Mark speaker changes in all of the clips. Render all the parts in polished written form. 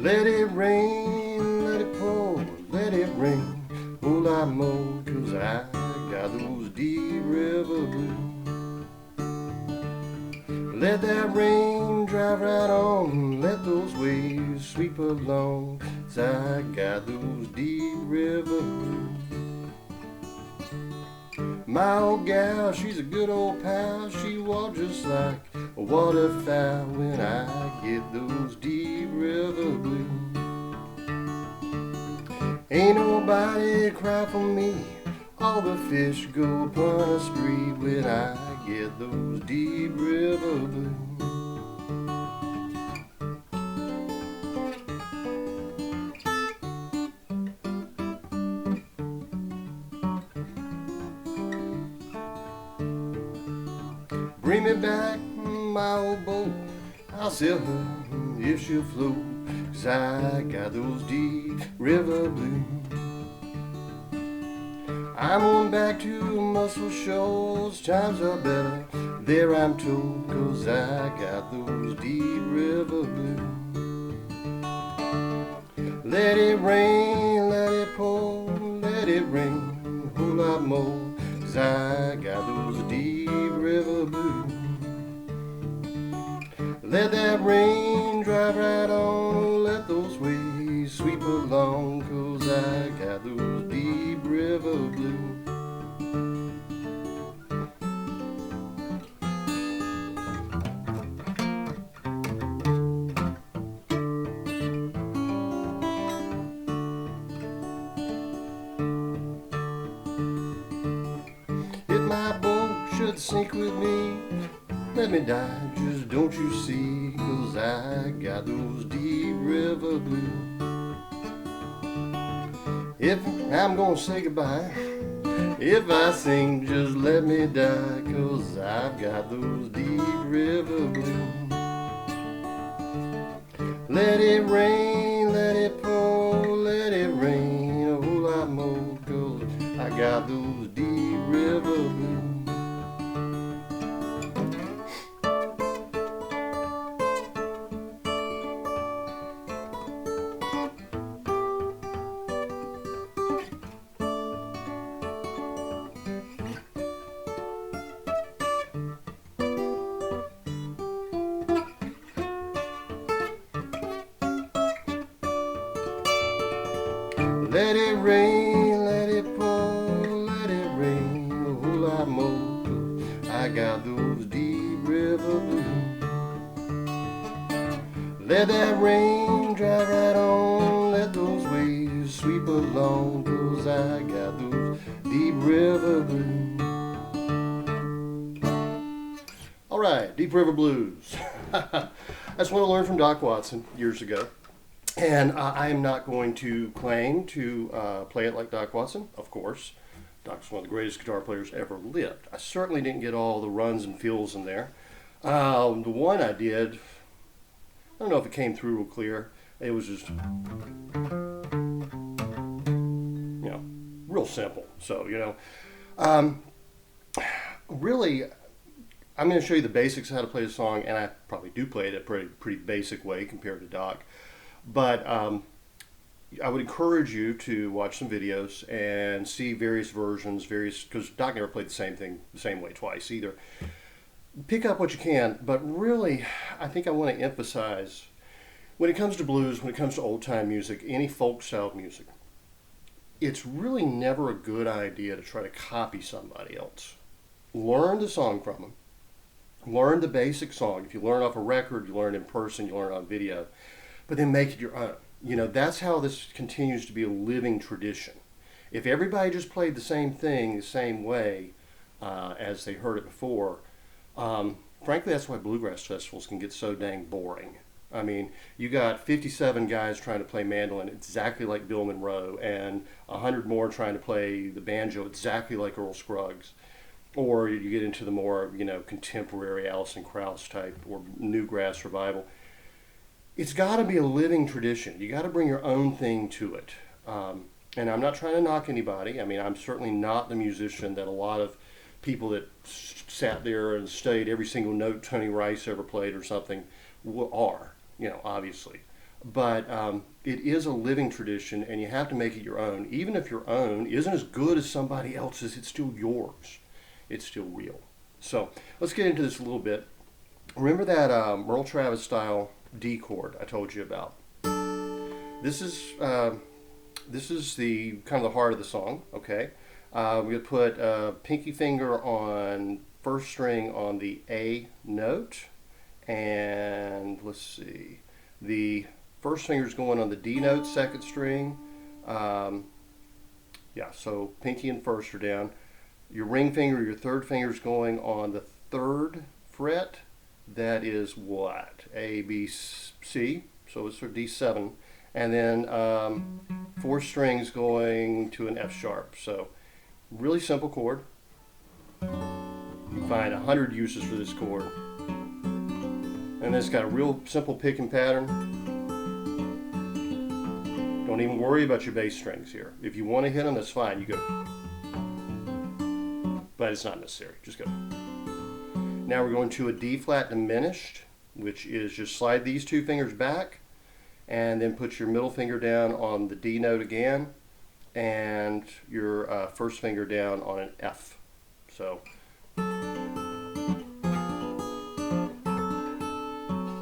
Speaker 1: Let it rain, let it pour, let it rain, a whole lot more, 'cause I got those deep river blues. Let that rain drive right on, let those waves sweep along, 'cause I got those deep river blues. My old gal, she's a good old pal, she walks just like a waterfowl when I get those deep river blues. Ain't nobody cry for me, all the fish go upon a spree when I get those deep river blues. Bring me back my old boat, I'll sell her if she'll float, 'cause I got those deep river blues. I'm on back to Muscle Shoals, times are better there I'm told, 'cause I got those deep river blues. Let it rain, let it pour, let it rain, a whole lot more, 'cause I got those deep river blues. Let that rain drive right on, let those waves sweep along, 'cause I got those deep river blues. If my boat should sink with me, let me die, just don't you see, 'cause I got those deep river blues. If I'm gonna say goodbye, if I sing, just let me die, 'cause I've got those deep river blues. Let it rain, let it pour, let it rain, a whole lot more, 'cause I got those deep river blues. Let it rain, let it pour, let it rain, a whole lot more, 'cause I got those deep river blues. Let that rain drive right on, let those waves sweep along, 'cause I got those deep river blues. All right, Deep River Blues. That's one I learned from Doc Watson years ago. And I am not going to claim to play it like Doc Watson, of course. Doc's one of the greatest guitar players ever lived. I certainly didn't get all the runs and fills in there. The one I did, I don't know if it came through real clear. It was just, real simple. So, really, I'm going to show you the basics of how to play the song, and I probably do play it a pretty basic way compared to Doc. But I would encourage you to watch some videos and see various versions, because Doc never played the same thing the same way twice either. Pick up what you can, but really, I think I want to emphasize, when it comes to blues, when it comes to old-time music, any folk-style music, it's really never a good idea to try to copy somebody else. Learn the song from them. Learn the basic song. If you learn off a record, you learn in person, you learn on video. But then make it your own. That's how this continues to be a living tradition. If everybody just played the same thing the same way as they heard it before, frankly, that's why bluegrass festivals can get so dang boring. I mean, you got 57 guys trying to play mandolin exactly like Bill Monroe, and 100 more trying to play the banjo exactly like Earl Scruggs. Or you get into the more, contemporary Alison Krauss type or newgrass revival. It's got to be a living tradition. You got to bring your own thing to it. And I'm not trying to knock anybody. I mean, I'm certainly not the musician that a lot of people that sat there and studied every single note Tony Rice ever played or something are, obviously. but it is a living tradition, and you have to make it your own. Even if your own isn't as good as somebody else's, it's still yours. It's still real. So let's get into this a little bit. Remember that Merle Travis style D chord I told you about? This is the kind of the heart of the song. Okay, we're gonna put pinky finger on first string on the A note, and let's see, the first finger is going on the D note, second string. Yeah, so pinky and first are down. Your ring finger, your third finger is going on the third fret. That is what? A, B, C. So it's sort of D7. And then four strings going to an F sharp. So really simple chord. You can find 100 uses for this chord. And it's got a real simple picking pattern. Don't even worry about your bass strings here. If you want to hit them, that's fine. You go. But it's not necessary. Just go. Now we're going to a D flat diminished, which is just slide these two fingers back and then put your middle finger down on the D note again and your first finger down on an F. So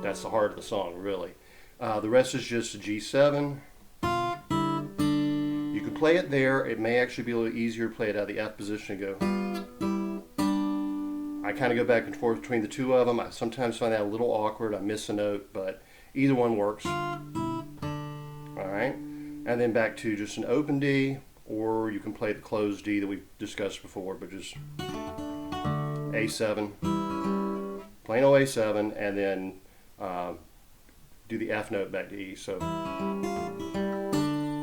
Speaker 1: that's the heart of the song, really. The rest is just a G7. You can play it there. It may actually be a little easier to play it out of the F position and go. I kind of go back and forth between the two of them. I sometimes find that a little awkward. I miss a note, but either one works. All right, and then back to just an open D, or you can play the closed D that we discussed before, but just A7, plain old A7, and then do the F note back to E. So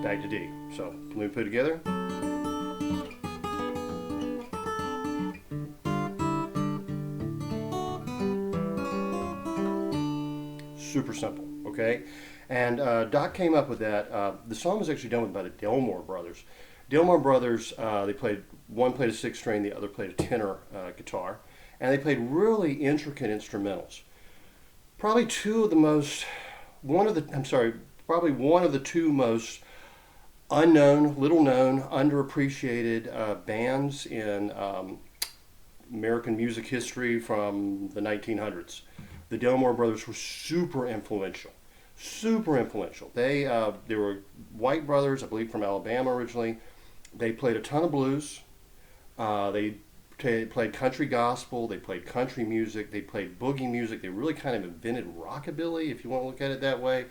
Speaker 1: back to D. So let me put it together. Super simple, okay? And Doc came up with that. The song was actually done by the Delmore Brothers. Delmore Brothers, one played a sixth string, the other played a tenor guitar, and they played really intricate instrumentals. Probably one of the two most unknown, little known, underappreciated bands in American music history from the 1900s. The Delmore Brothers were super influential. They were white brothers, I believe from Alabama originally. They played a ton of blues. They played country gospel. They played country music. They played boogie music. They really kind of invented rockabilly, if you want to look at it that way.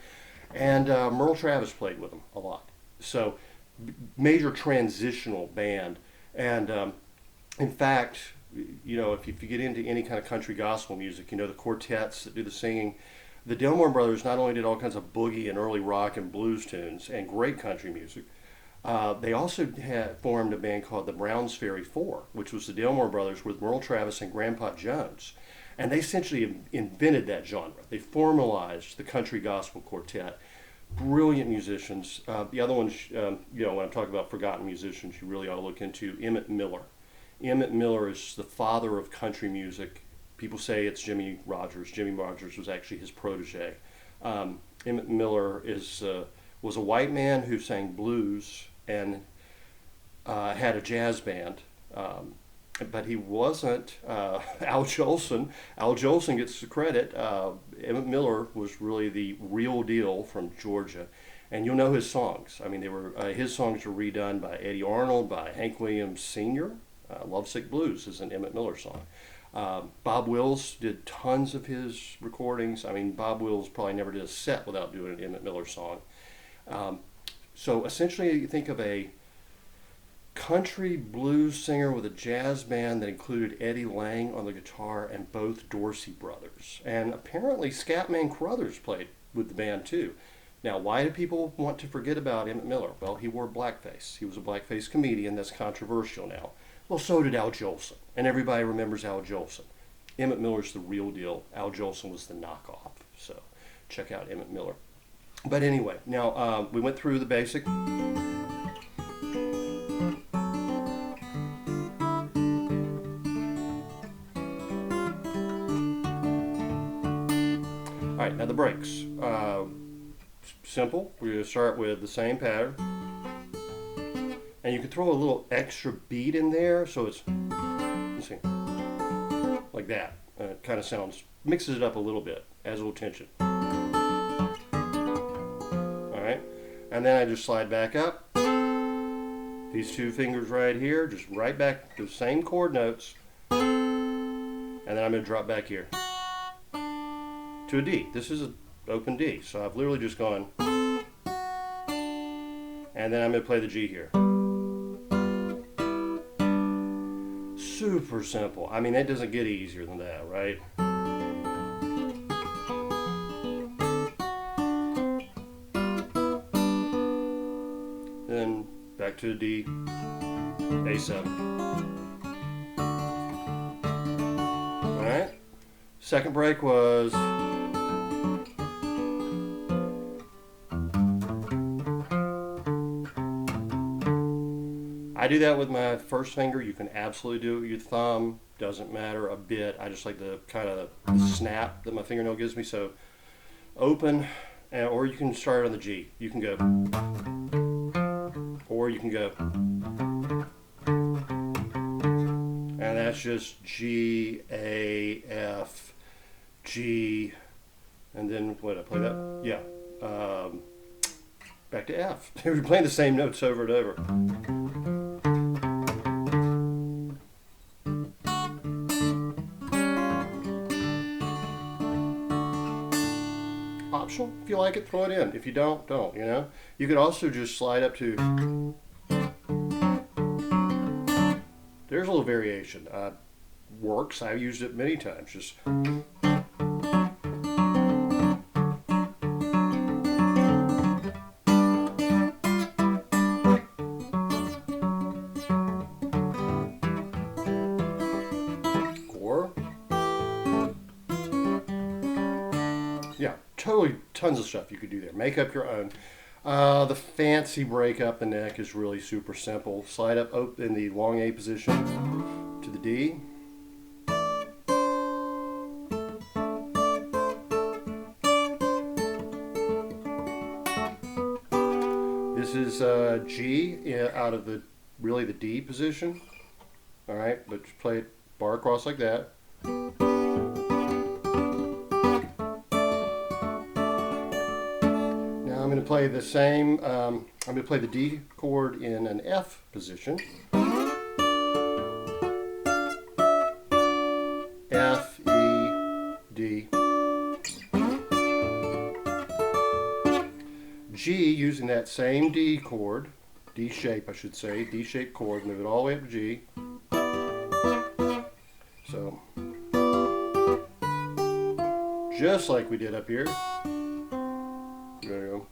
Speaker 1: And Merle Travis played with them a lot. So major transitional band. And in fact, if you get into any kind of country gospel music, the quartets that do the singing, the Delmore Brothers not only did all kinds of boogie and early rock and blues tunes and great country music, they also had formed a band called the Browns Ferry Four, which was the Delmore Brothers with Merle Travis and Grandpa Jones. And they essentially invented that genre. They formalized the country gospel quartet. Brilliant musicians. The other ones, when I'm talking about forgotten musicians, you really ought to look into Emmett Miller. Emmett Miller is the father of country music. People say it's Jimmy Rogers. Jimmy Rogers was actually his protege. Emmett Miller was a white man who sang blues and had a jazz band. But he wasn't Al Jolson. Al Jolson gets the credit. Emmett Miller was really the real deal from Georgia. And you'll know his songs. I mean, his songs were redone by Eddie Arnold, by Hank Williams Sr., Lovesick Blues is an Emmett Miller song. Bob Wills did tons of his recordings. I mean, Bob Wills probably never did a set without doing an Emmett Miller song. So essentially, you think of a country blues singer with a jazz band that included Eddie Lang on the guitar and both Dorsey brothers. And apparently, Scatman Crothers played with the band too. Now, why do people want to forget about Emmett Miller? Well, he wore blackface. He was a blackface comedian. That's controversial now. Well, so did Al Jolson, and everybody remembers Al Jolson. Emmett Miller's the real deal. Al Jolson was the knockoff. So check out Emmett Miller. But anyway, now we went through the basic. All right, now the breaks. simple. We're going to start with the same pattern. And you can throw a little extra beat in there, so it's, let's see, like that. It kind of sounds, mixes it up a little bit, adds a little tension. Alright, and then I just slide back up. These two fingers right here, just right back to the same chord notes. And then I'm going to drop back here to a D. This is an open D, so I've literally just gone. And then I'm going to play the G here. Super simple. I mean, it doesn't get easier than that, right? Then back to the D, A7. Alright. Second break was I do that with my first finger. You can absolutely do it with your thumb. Doesn't matter a bit. I just like the kind of the snap that my fingernail gives me. So open, or you can start on the G. You can go, or you can go, and that's just G, A, F, G, and then what? I play that? Yeah. Back to F. We're playing the same notes over and over. Optional. If you like it, throw it in. If you don't, don't, you know. You could also just slide up to, there's a little variation. Works. I've used it many times. Just yeah, totally tons of stuff you could do there. Make up your own. The fancy break up the neck is really super simple. Slide up in the long A position to the D. This is G out of the really the D position. All right, but just play it bar across like that. I'm going to play the same, I'm going to play the D chord in an F position. F, E, D. G, using that same D chord, D shape I should say, D shaped chord, move it all the way up to G. So, just like we did up here. There you go.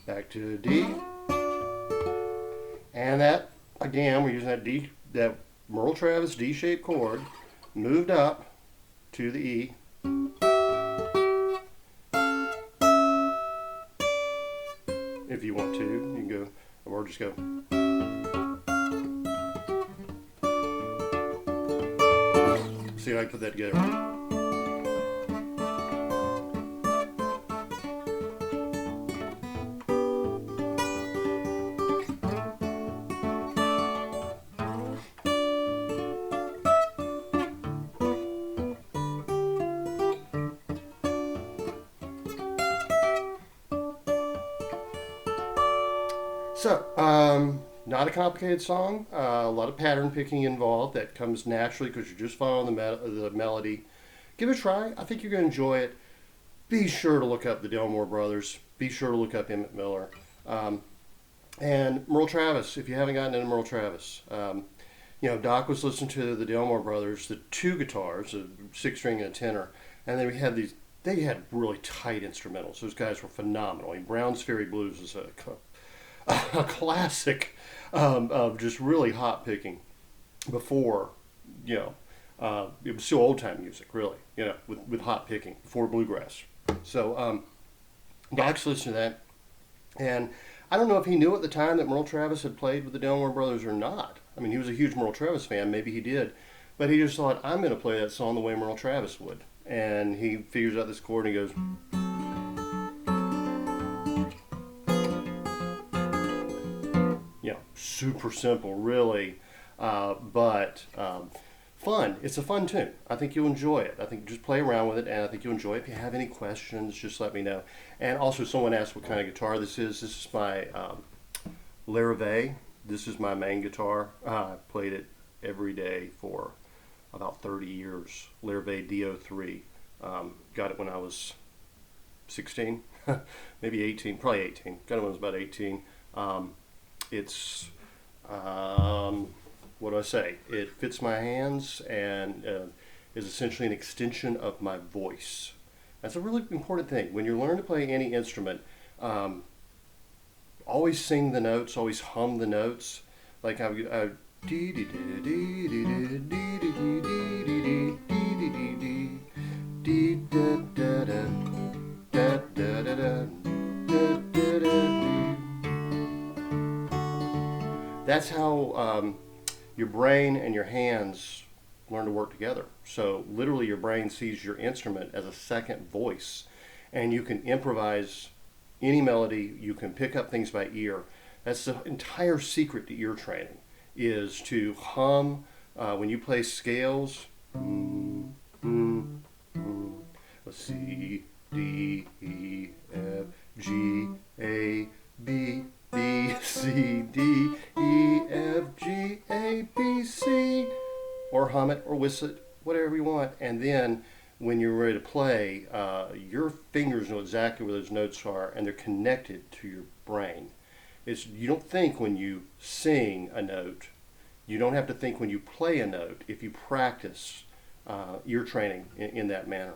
Speaker 1: Back to D, and that again we're using that Merle Travis D-shaped chord, moved up to the E, if you want to, you can go, or just go. See how I put that together. So, not a complicated song, a lot of pattern picking involved that comes naturally because you're just following the melody. Give it a try. I think you're going to enjoy it. Be sure to look up the Delmore Brothers. Be sure to look up Emmett Miller. And Merle Travis, if you haven't gotten into Merle Travis. You know, Doc was listening to the Delmore Brothers, the two guitars, a 6-string and a tenor, and then we had these, they had really tight instrumentals. Those guys were phenomenal. I mean, Brown's Ferry Blues is a classic of just really hot picking before, you know, it was still old time music, really, you know, with hot picking before bluegrass. So Doc's listening to that, and I don't know if he knew at the time that Merle Travis had played with the Delmore Brothers or not. I mean, he was a huge Merle Travis fan, maybe he did, but he just thought, I'm going to play that song the way Merle Travis would. And he figures out this chord and he goes, super simple, really, but fun. It's a fun tune. I think you'll enjoy it. I think just play around with it, and I think you'll enjoy it. If you have any questions, just let me know. And also, someone asked what kind of guitar this is. This is my Larrivee. This is my main guitar. I played it every day for about 30 years. Larrivee DO3. Got it when I was 16, maybe 18, probably 18. Got it when I was about 18. It's what do I say? It fits my hands and is essentially an extension of my voice. That's a really important thing. When you learn to play any instrument, always sing the notes, always hum the notes. Like I that's how your brain and your hands learn to work together. So literally your brain sees your instrument as a second voice, and you can improvise any melody. You can pick up things by ear. That's the entire secret to ear training, is to hum when you play scales. C, D, E, F, G, A, B, B, C, D, E, F, G, A, B, C, or hum it or whistle it, whatever you want. And then when you're ready to play, your fingers know exactly where those notes are, and they're connected to your brain. You don't think when you sing a note. You don't have to think when you play a note if you practice ear training in that manner.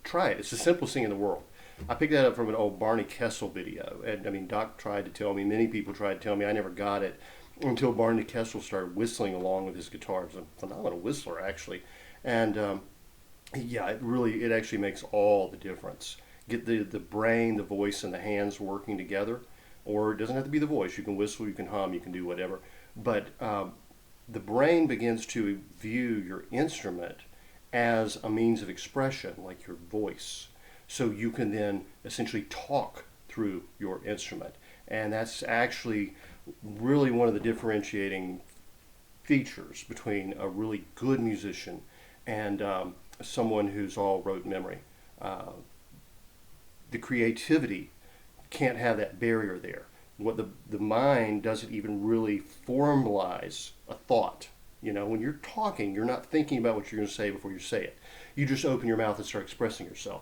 Speaker 1: Try it. It's the simplest thing in the world. I picked that up from an old Barney Kessel video. And I mean, Doc tried to tell me, many people tried to tell me, I never got it until Barney Kessel started whistling along with his guitar. He's a phenomenal whistler, actually. And yeah, it actually makes all the difference. Get the brain, the voice, and the hands working together. Or it doesn't have to be the voice. You can whistle, you can hum, you can do whatever. But the brain begins to view your instrument as a means of expression, like your voice. So you can then essentially talk through your instrument. And that's actually really one of the differentiating features between a really good musician and someone who's all rote memory. The creativity can't have that barrier there. What the mind doesn't even really formalize a thought. You know, when you're talking, you're not thinking about what you're going to say before you say it. You just open your mouth and start expressing yourself.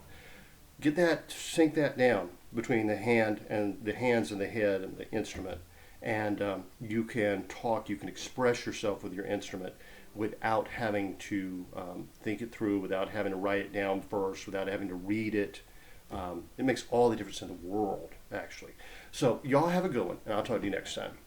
Speaker 1: Sink that down between the hands and the head and the instrument, and you can talk. You can express yourself with your instrument without having to think it through, without having to write it down first, without having to read it. It makes all the difference in the world, actually. So y'all have a good one, and I'll talk to you next time.